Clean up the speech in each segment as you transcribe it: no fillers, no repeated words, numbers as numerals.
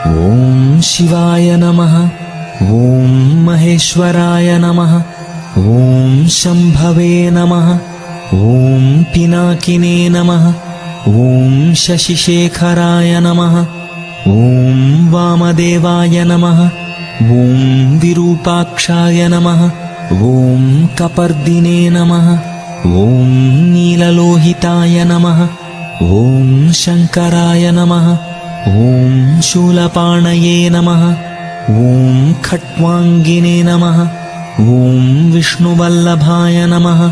ಓಂ ಶಿವಾಯ ನಮಃ. ಓಂ ಮಹೇಶ್ವರಾಯ ನಮಃ. ಓಂ ಶಂಭವೇ ನಮಃ. ಓಂ ಪಿನಾಕಿನೇ ನಮಃ. ಓಂ ಶಶಿಶೇಖರಾಯ ನಮಃ. ಓಂ ವಾಮದೇವಾಯ ನಮಃ. ಓಂ ವಿರೂಪಾಕ್ಷಾಯ ನಮಃ. ಓಂ ಕಪರ್ದಿನೇ ನಮಃ. ಓಂ ನೀಲಲೋಹಿತಾಯ ನಮಃ. ಓಂ ಶಂಕರಾಯ ನಮಃ. ಓಂ ಶೂಲಪಾಣಯೇ ನಮಃ. ಓಂ ಖಟ್ವಾಂಗಿನೇ ನಮಃ. ಓಂ ವಿಷ್ಣುವಲ್ಲಭಾಯ ನಮಃ.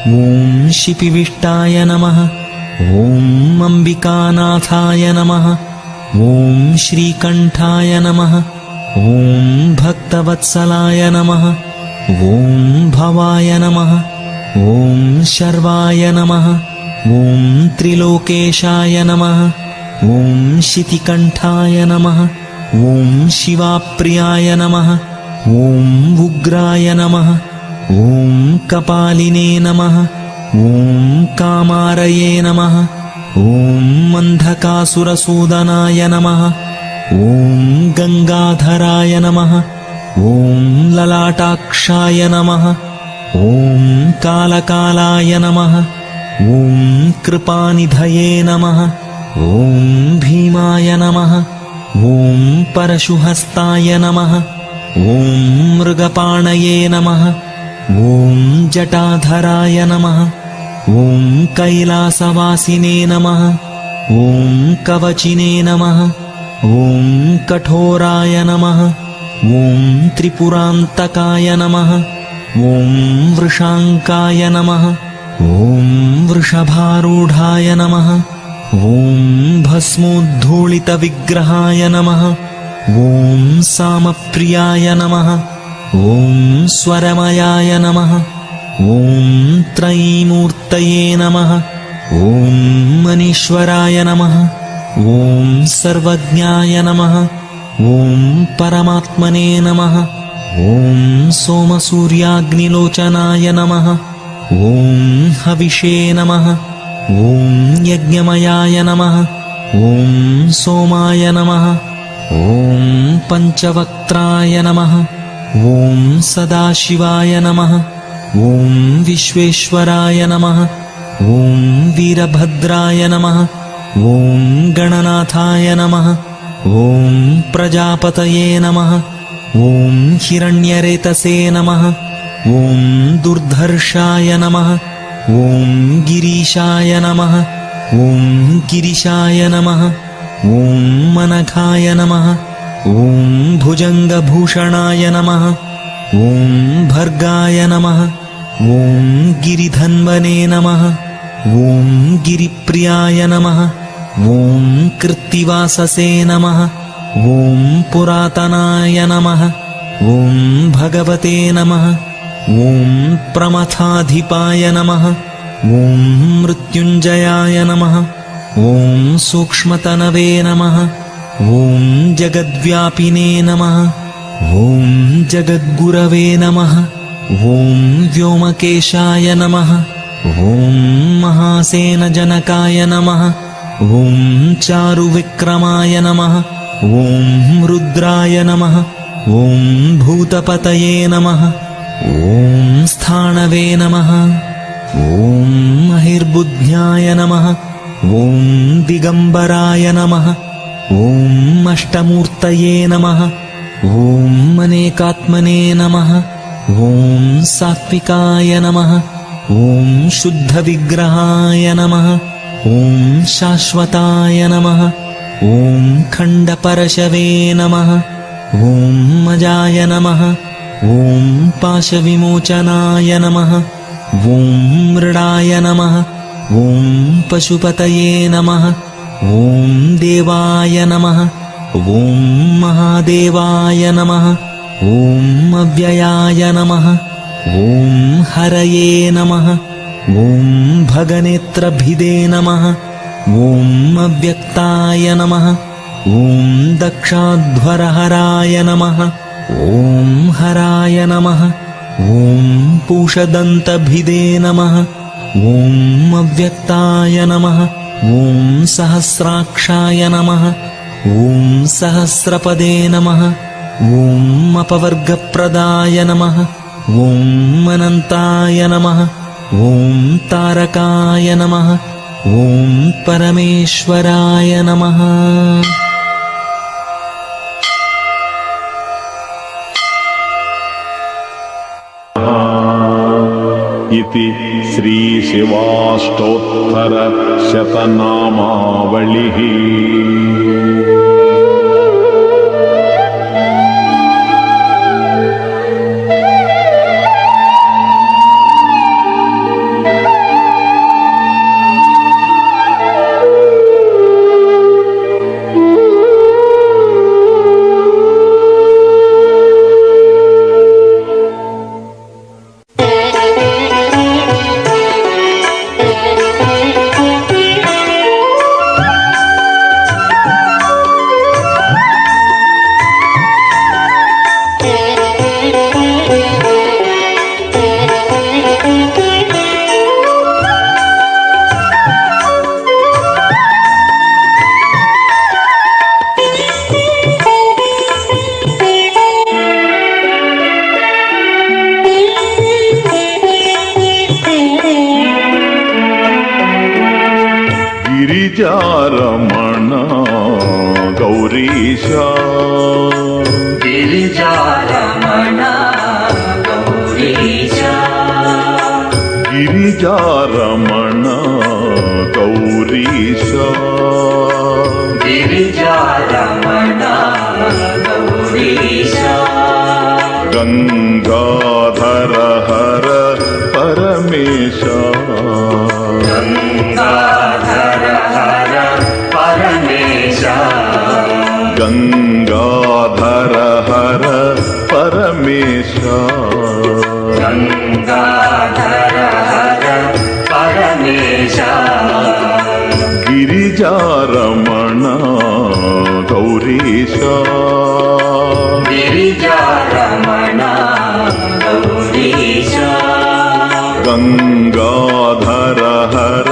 ಓಂ ಶಿಪಿವಿಷ್ಟಾಯ ನಮಃ. ಓಂ ಅಂಬಿಕಾನಾಥಾಯ ನಮಃ. ಓಂ ಶ್ರೀಕಂಠಾಯ ನಮಃ. ಓಂ ಭಕ್ತವತ್ಸಲಾಯ ನಮಃ. ಓಂ ಭವಾಯ ನಮಃ. ಓಂ ಶರ್ವಾಯ ನಮಃ. ಓಂ ತ್ರಿಲೋಕೇಶಾಯ ನಮಃ. ಓಂ ಶಿತಿಕಂಠಾಯ ನಮಃ. ಓಂ ಶಿವಾಪ್ರಿಯಾಯ ನಮಃ. ಓಂ ಉಗ್ರಾಯ ನಮಃ. ಓಂ ಕಪಾಲಿನೇ ನಮಃ. ಓಂ ಕಾಮಾರಯೇ ನಮಃ. ಓಂ ಅಂಧಕಾಸುರಸೂದನಾಯ ನಮಃ. ಓಂ ಗಂಗಾಧರಾಯ ನಮಃ. ಓಂ ಲಲಾಟಾಕ್ಷಾಯ ನಮಃ. ಓಂ ಕಾಲಕಾಲಾಯ ನಮಃ. ಓಂ ಕೃಪಾನಿಧಯೇ ನಮಃ. ಓಂ ಭೀಮಾಯ ನಮಃ. ಓಂ ಪರಶುಹಸ್ತಾಯ ನಮಃ. ಓಂ ಮೃಗಪಾಣಯೇ ನಮಃ. ಓಂ ಜಟಾಧರಾಯ ನಮಃ. ಓಂ ಕೈಲಾಸವಾಸಿನೇ ನಮಃ. ಓಂ ಕವಚಿನೇ ನಮಃ. ಓಂ ಕಠೋರಾಯ ನಮಃ. ಓಂ ತ್ರಿಪುರಾಂತಕಾಯ ನಮಃ. ಓಂ ವೃಷಾಂಕಾಯ ನಮಃ. ಓಂ ವೃಷಭಾರೂಢಾಯ ನಮಃ. ಓಂ ಭಸ್ಮೋದ್ಧೂಳಿತವಿಗ್ರಹಾಯ ನಮಃ. ಓಂ ಸಾಮಪ್ರಿಯಾಯ ನಮಃ. ಓಂ ಸ್ವರಮಯಾಯ ನಮಃ. ಓಂ ತ್ರಯೀಮೂರ್ತಯೇ ನಮಃ. ಓಂ ಮನೀಶ್ವರಾಯ ನಮಃ. ಓಂ ಸರ್ವಜ್ಞಾಯ ನಮಃ. ಓಂ ಪರಮಾತ್ಮನೇ ನಮಃ. ಓಂ ಸೋಮಸೂರ್ಯಾಗ್ನಿಲೋಚನಾಯ ನಮಃ. ಓಂ ಹವಿಷೇ ನಮಃ. ಓಂ ಯಜ್ಞಮಯಾಯ ನಮಃ. ಓಂ ಸೋಮಾಯ ನಮಃ. ಓಂ ಪಂಚವಕ್ತ್ರಾಯ ನಮಃ. ಓಂ ಸದಾಶಿವಾಯ ನಮಃ. ಓಂ ವಿಶ್ವೇಶ್ವರಾಯ ನಮಃ. ಓಂ ವೀರಭದ್ರಾಯ ನಮಃ. ಓಂ ಗಣನಾಥಾಯ ನಮಃ. ಓಂ ಪ್ರಜಾಪತಯೇ ನಮಃ. ಓಂ ಹಿರಣ್ಯರೇತಸೇ ನಮಃ. ಓಂ ದುರ್ಧರ್ಷಾಯ ನಮಃ. ಓಂ ಗಿರೀಶಾಯ ನಮಃ. ಓಂ ಗಿರಿಶಾಯ ನಮಃ. ಓಂ ಮನಘಾಯ ನಮಃ. ಓಂ ಭುಜಂಗಭೂಷಣಾಯ ನಮಃ. ಓಂ ಭರ್ಗಾಯ ನಮಃ. ಓಂ ಗಿರಿಧನ್ವನೇ ನಮಃ. ಓಂ ಗಿರಿಪ್ರಿಯಾಯ ನಮಃ. ಓಂ ಕೃತ್ತಿವಾಸಸೇ ನಮಃ. ಓಂ ಪುರಾತನಾಯ ನಮಃ. ಓಂ ಭಗವತೆ ನಮಃ. ಓಂ ಪ್ರಮಥಾಧಿಪಾಯ ನಮಃ. ಓಂ ಮೃತ್ಯುಂಜಯಾಯ ನಮಃ. ಓಂ ಸೂಕ್ಷ್ಮತನವೇ ನಮಃ. ಓಂ ಜಗದ್ವ್ಯಾಪಿನೇ ನಮಃ. ಓಂ ಜಗದ್ಗುರವೇ ನಮಃ. ಓಂ ವ್ಯೋಮಕೇಶಾಯ ನಮಃ. ಓಂ ಮಹಾಸೇನಜನಕಾಯ ನಮಃ. ಓಂ ಚಾರುವಿಕ್ರಮಾಯ ನಮಃ. ಓಂ ರುದ್ರಾಯ ನಮಃ. ಓಂ ಭೂತಪತಯೇ ನಮಃ. ಓಂ ಸ್ಥಾಣವೇ ನಮಃ. ಓಂ ಮಹಿರ್ಬುದ್ಧ್ಯಾಯ ನಮಃ. ಓಂ ದಿಗಂಬರಾಯ ನಮಃ. ಓಂ ಅಷ್ಟಮೂರ್ತಯೇ ನಮಃ. ಓಂ ಅನೇಕಾತ್ಮನೇ ನಮಃ. ಓಂ ಸಾತ್ವಿಕಾಯ ನಮಃ. ಓಂ ಶುದ್ಧವಿಗ್ರಹಾಯ ನಮಃ. ಓಂ ಶಾಶ್ವತಾಯ ನಮಃ. ಓಂ ಖಂಡಪರಶವೇ ನಮಃ. ಓಂ ಅಜಾಯ ನಮಃ. ಓಂ ಪಾಶವಿಮೋಚನಾಯ ನಮಃ. ಓಂ ಮೃಡಾಯ ನಮಃ. ಓಂ ಪಶುಪತಯೇ ನಮಃ. ಓಂ ದೇವಾಯ ನಮಃ. ಓಂ ಮಹಾದೇವಾಯ ನಮಃ. ಓಂ ಅವ್ಯಯಾಯ ನಮಃ. ಓಂ ಹರಯೇ ನಮಃ. ಓಂ ಭಗನೇತ್ರಭಿದೇ ನಮಃ. ಓಂ ಅವ್ಯಕ್ತಾಯ ನಮಃ. ಓಂ ದಕ್ಷಾಧ್ವರಹರಾಯ ನಮಃ. ಓಂ ಹರಾಯ ನಮಃ. ಓಂ ಪೂಷದಂತಭಿದೇ ನಮಃ. ಓಂ ಅವ್ಯಕ್ತಾಯ ನಮಃ. ಓಂ ಸಹಸ್ರಾಕ್ಷಾಯ ನಮಃ. ॐ सहस्रपदे नमः। ॐ अपवर्गप्रदाय नमः। ॐ अनन्ताय नमः। ॐ तारकाय नमः। ॐ परमेश्वराय नमः। इति श्रीशिवाष्टोत्तरशतनामावलिः। गिरिजारमण गौरीश गिरिजारमण गौरीश गिरिजारमण गौरीश गिरिजारमण गौरीश गंगाधर हर परमेश गंगाधर हर परमेश गंगाधर हर परमेश गंगाधर हर परमेश गिरिजारमण गौरीश गिरिजारमण गौरीश गंगाधर हर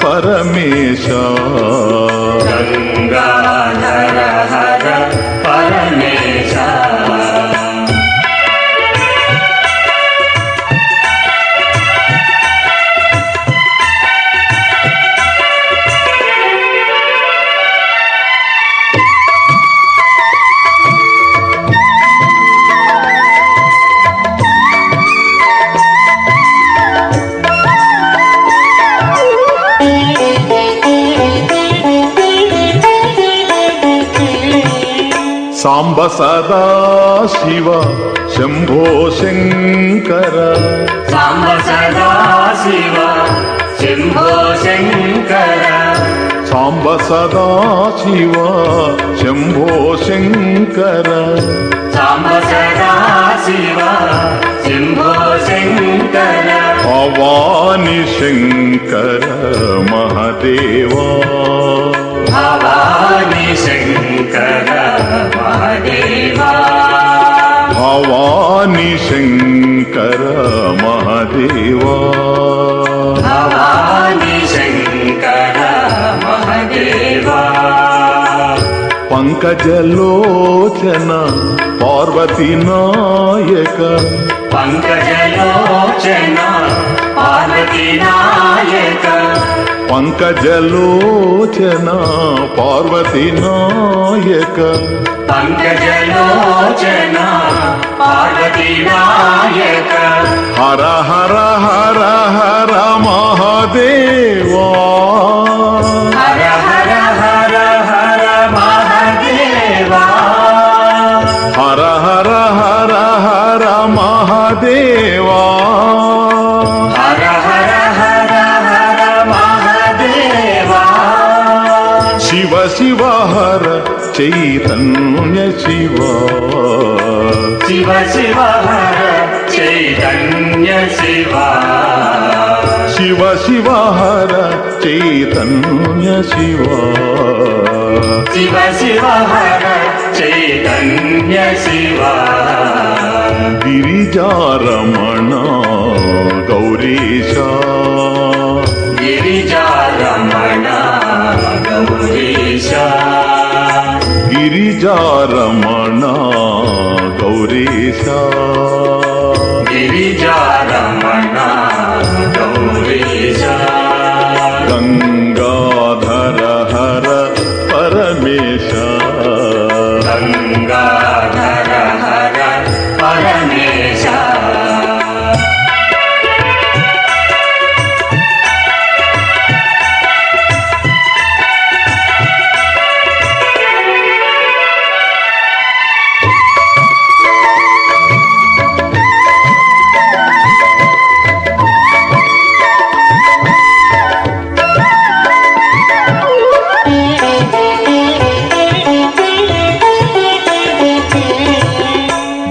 परमेश गंगाधर हर परमेश सांब सदा शिव शंभो शंकर सांब सदा शिव शंभो शंकर सांब सदा शिव शंभो शंकर सांब सदा शिव शंभो शंकर भवानी शंकर महादेवा भवानी शंकर महादेवा भवानी शंकर महादेवा भवानी शंकर महादेवा पंकजलोचन पार्वती नायक पंकजलोचन पार्वती नायक पंकजलोचन पार्वती नायक पंकजलोचन पार्वती नायक हर हर हर हर महादेवा हर हर हर हर महादेवा हर हर हर हर महादेवा हर हर हर हर महादेवा शिव शिव हर चैतन्य शिव शिव शिव हर चैतन्य शिव शिव शिव हर चैतन्य शिव शिव शिव हर चैतन्य शिव गिरिजारमण गौरीश गिरिजारमण गौरीश ಗಿರಿಜಾರಮಣ ಗೌರೀಶ ಗಿರಿಜಾರಮಣ ಗೌರೀಶ ಗಂಗಾಧರ ಹರ ಪರಮೇಶ ಗಂಗಾಧರ ಹರ ಪರಮೇಶ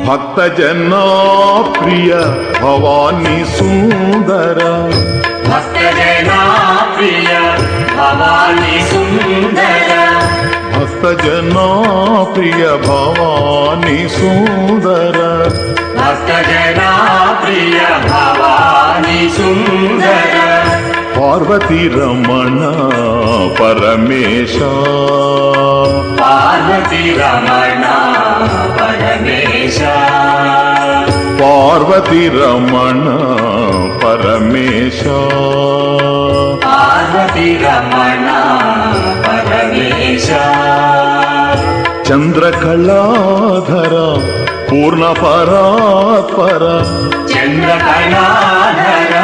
ಭಕ್ತ ಜನ ಪ್ರಿಯ ಭವಾನಿ ಸುಂದರ ಭಕ್ತ ಜನ ಪ್ರಿಯ ಭವಾನಿ ಸುಂದರ ಭಕ್ತ ಜನ ಪ್ರಿಯ ಭವಾನಿ ಸುಂದರ ಭಕ್ತ ಜನ ಪ್ರಿಯ ಭವಾನಿ ಸುಂದರ ಪಾರ್ವತಿ ರಮಣ ಪರಮೇಶ ಪಾರ್ವತಿ ರಮಣ ಪರಮೇಶ ಪಾರ್ವತಿ ರಮಣ ಪರಮೇಶ ಪಾರ್ವತಿ ರಮಣ ಪರಮೇಶ ಚಂದ್ರಕಲಾಧರ ಪೂರ್ಣ ಪರಾತ್ಪರ ಚಂದ್ರಕಲಾಧರ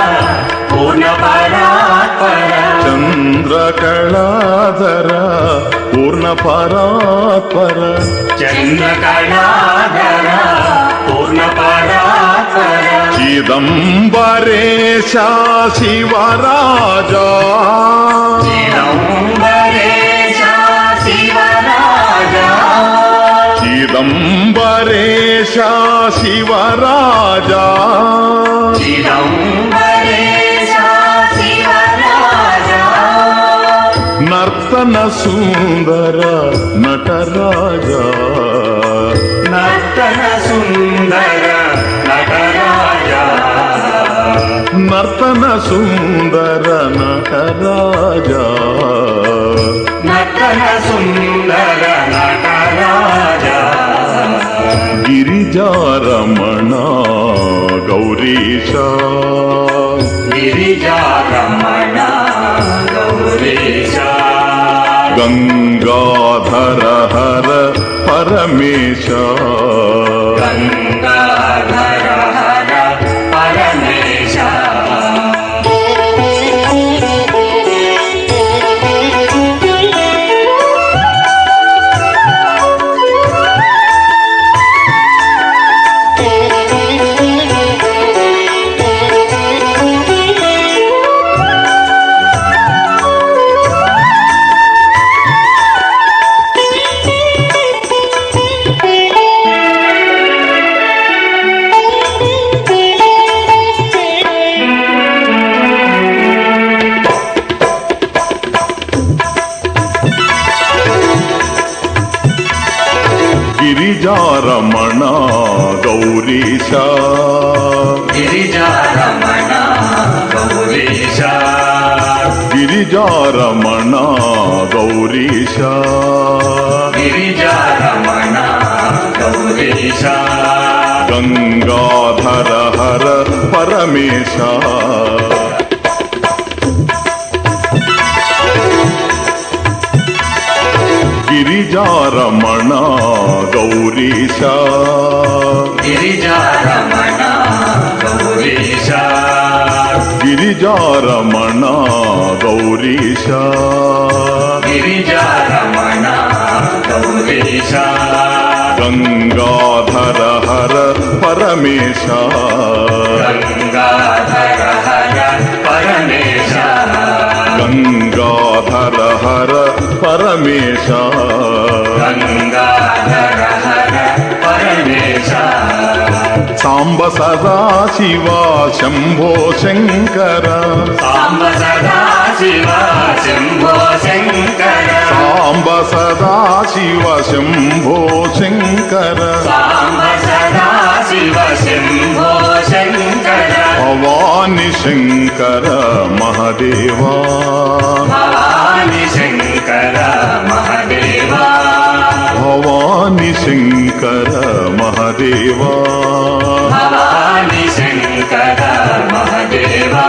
ಪೂರ್ಣ ಪರಾತ್ಪರ ಚಂದ್ರಕಲಾಧರ ಪೂರ್ಣ ಪರಾತ್ಪರ ಚಂದ್ರಕಲಾಧರ ಪೂರ್ಣ ಪರಾತ್ಪರ ಚಿದಂಬರೇಶ ಶಿವರಾಜ ಚಿದಂಬರೇಶ ಶಿವರಾಜ ಚಿದಂಬರೇಶ ಶಿವರಾಜ ಚಿದಂಬರೇಶ ಶಿವರಾಜ ನರ್ತನ ಸುಂದರ ನಟರಾಜ ನರ್ತನ ಸುಂದರ ನಟರಾಜ ನರ್ತನ ಸುಂದರ ನಟರಾಜ ನರ್ತನ ಸುಂದರ ನಟರಾಜ ಗಿರಿಜಾರಮಣ ಗೌರೀಶ ಗಿರಿಜಾರಮಣ ಗೌರೀಶ ಗಂಗಾಧರ ಹರ ಪರಮೇಶ ಗಂಗಾಧರ ಹರ ಪರಮೇಶ ಗಿರಿಜಾರಮಣ ಗೌರೀಶ ಗಿರಿಜಾರಮಣ ಗೌರೀಶ ಗಿರಿಜಾರಮಣ ಗೌರೀಶ ಗಿರಿಜಾರಮಣ ಗೌರೀಶ ಗಂಗಾಧರ ಹರ ಪರಮೇಶ ಗಿರಿಜಾರಮಣ ಗೌರೀಶ ಗಿರಿಜಾರಮಣ ಗೌರೀಶ ಗಿರಿಜಾರಮಣ ಗೌರೀಶ ಗಿರಿಜಾರಮಣ ಗೌರೀಶ ಗಂಗಾಧರ ಹರ ಪರಮೇಶ ಗಂಗಾಧರ ಹರ ಪರಮೇಶ ಗಂಗಾಧರ ಹರ ಪರಮೇಶ ಗಂಗಾಧರ ಹರ ಪರಮೇಶ ಸಾಂಬ ಸದಾ ಶಿವ ಶಂಭೋ ಶಂಕರ ಸಾಂಬ ಸದಾ ಶಿವ ಶಂಭೋ ಶಂಕರ ಸಾಂಬ ಸದಾ ಶಿವ ಶಂಭೋ ಶಂಕರ ಸಾಂಬ ಸದಾ ಶಿವ ಶಂಭೋ ಶಂಕರ ಭವಾನಿ ಶಂಕರ ಮಹದೇವ ಭವಾನಿ ಶಂಕರ ಮಹದೇವ శంకర మహదేవా భవాని శంకర మహదేవా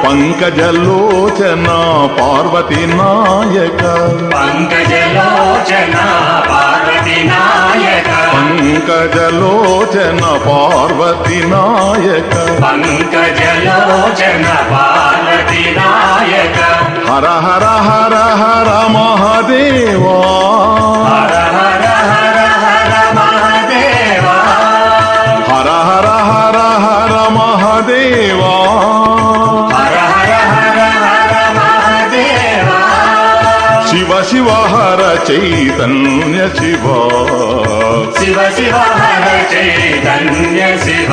పంకజలోచన పార్వతీ నాయక పంకజలోచన పార్వతి నాయక పంకజలోచన పార్వతీ నాయక పంకజలోచన పార్వతి నాయక హర హర హర హర మహదేవా హర హర హర హర మహదేవా హర హర హర హర మహదేవా హర హర హర హర మహదేవా శివ శివ హర చైతన్య శివ శివ శివ హర చైతన్య శివ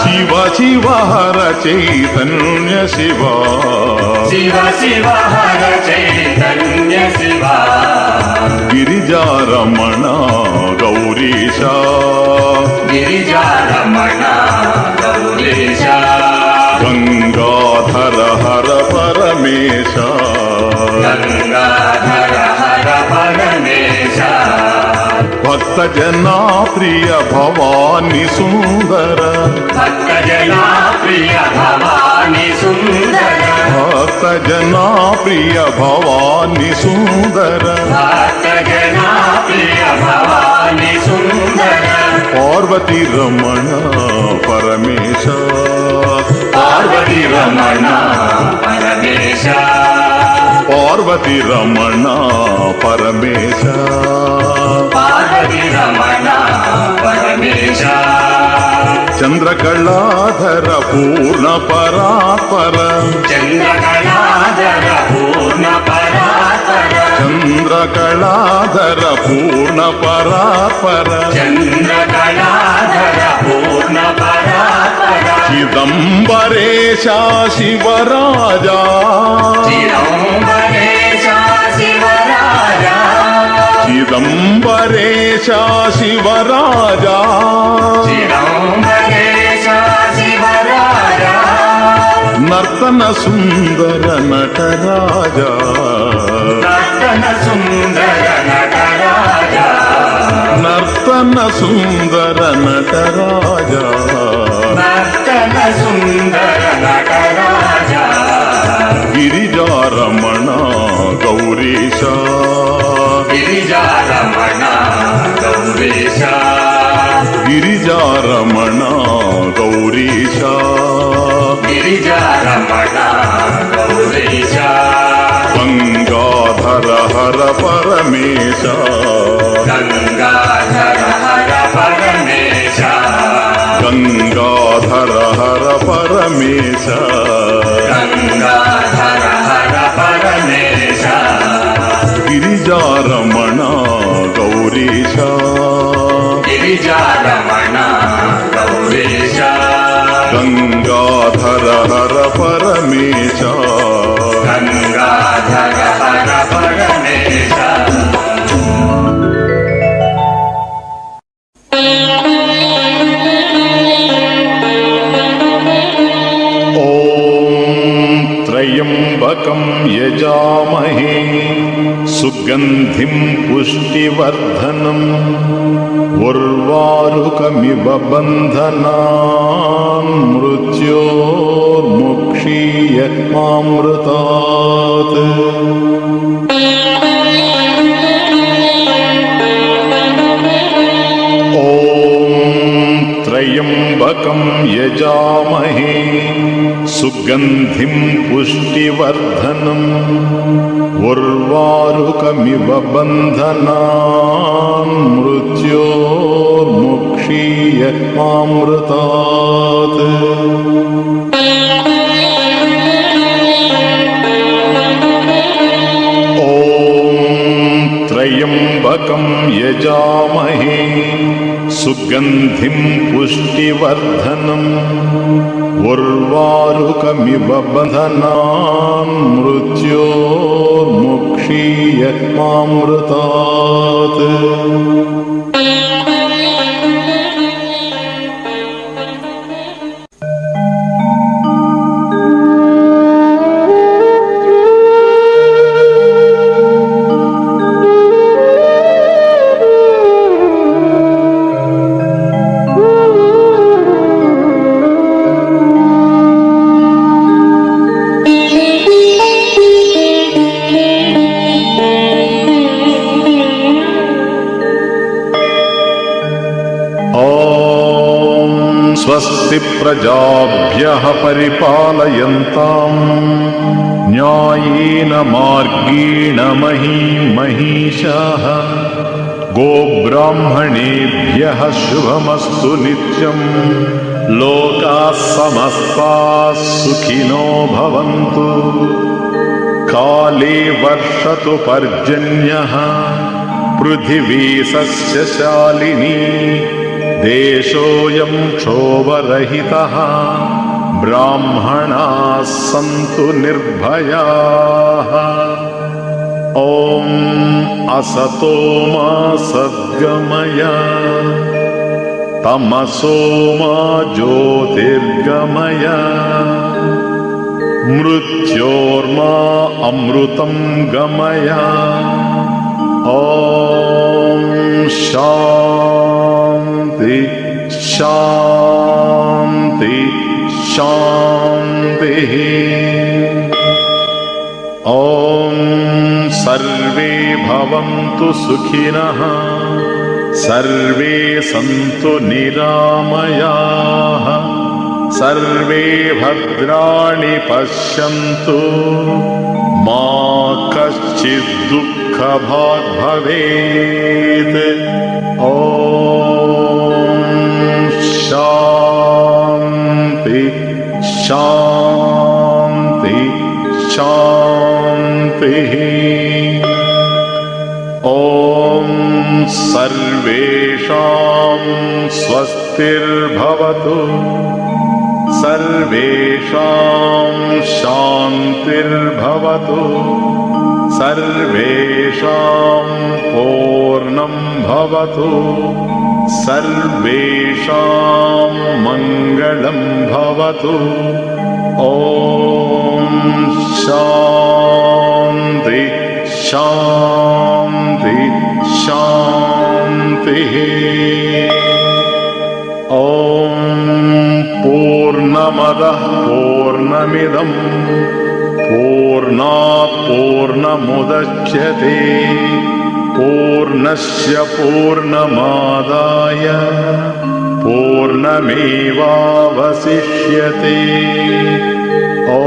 శివ శివ హర చైతన్య శివ శివ శివ హర చైతన్య శివ గిరిజారమణ గౌరీశ గిరిజారమణ గౌరీశ గంగాధర హర పరమేశ గంగాధర హర పరమేశ భక్త జనా ప్రియ భవాని సుందర భక్త జనా ప్రియ భవాని సుందర భక్త జనా ప్రియ భవాని సుందర భక్త జనా ప్రియ భవాని సుందర పార్వతీ రమణ పరమేశ పార్వతి రమణ పరమేశ పార్వతీ రమణ పరమేశ పార్వతి రమణ పరమేశ చంద్రకళాధర పూర్ణ పరాత్పర చంద్రకళాధర పూర్ణ పరాత్పర చంద్రకళాధర పూర్ణ పరాత్పర చంద్రకళాధర పూర్ణ పరాత్పర చిదంబరేశ శివరాజా చిదంబరేశ శివరాజా చిదంబరేశ శివరాజా చిదంబరేశ శివరాజా నర్తన సుందర నటరాజా నర్తన సుందర నటరాజా నర్తన సుందర నటరాజా నర్తన సుందర నటరాజా గిరిజారమణ గౌరీశ గిరిజారమణ గౌరీశ గిరిజారమణ గౌరీశ గిరిజారమణ గౌరీశ గంగాధర హర పరమేశ గంగాధర హర పరమేశ గంగాధర హర పరమేశ గంగాధర హర పరమేశ గిరిజారమణ గౌరీశ గిరిజారమణ గౌరీశ గంగాధర హర పరమేశ గంగాధర హర పరమేశ త్రయంబకం యజామహే సుగంధిం పుష్టివర్ధనం ఉర్వారుకమివ బంధనాన్ మృత్యోర్ముక్షీయ మామృతాత్ త్రయంబకం యజామహే సుగంధిం పుష్టివర్ధనం ఉర్వారుకమివ బంధనాన్ మృత్యోర్ముక్షీయ మామృతాత్ త్రయంబకం యజామహే సుగంధిం పుష్టివర్ధనం ఉర్వారుకమివ బంధనాన్ మృత్యోర్ముక్షీయ మామృతాత్ स्वस्ति प्रजाभ्यः परिपालयन्ताम् न्यायेन मार्गेण महिषाः गोब्राह्मणेभ्यः शुभमस्तु नित्यम् लोकाः समस्ताः सुखिनो भवन्तु काले वर्षतु पर्जन्यः पृथिवी सस्यशालिनी देशोऽयं क्षोभरहितः ब्राह्मणाः सन्तु निर्भयाः ॐ असतो मा सद्गमय तमसो मा ज्योतिर्गमय मृत्योर्मा अमृतं गमय ॐ शान्ति शान्ति शान्तिः ॐ सर्वे भवन्तु सुखिनः सर्वे सन्तु निरामयाः सर्वे भद्राणि पश्यन्तु मा कश्चित् दुःखभाग् भवेत् ॐ शान्ति शान्ति शान्तिः ॐ सर्वेषां स्वस्तिर्भवतु सर्वेषां शान्तिर्भवतु सर्वेषां पूर्णं भवतु सर्वेषां मङ्गलं भवतु ॐ शान्ति शान्ति शान्तिः ॐ पूर्णमदः पूर्णमिदं पूर्णात् पूर्णमुदच्यते पूर्णस्य पूर्णमादाय पूर्णमेवावशिष्यते ॐ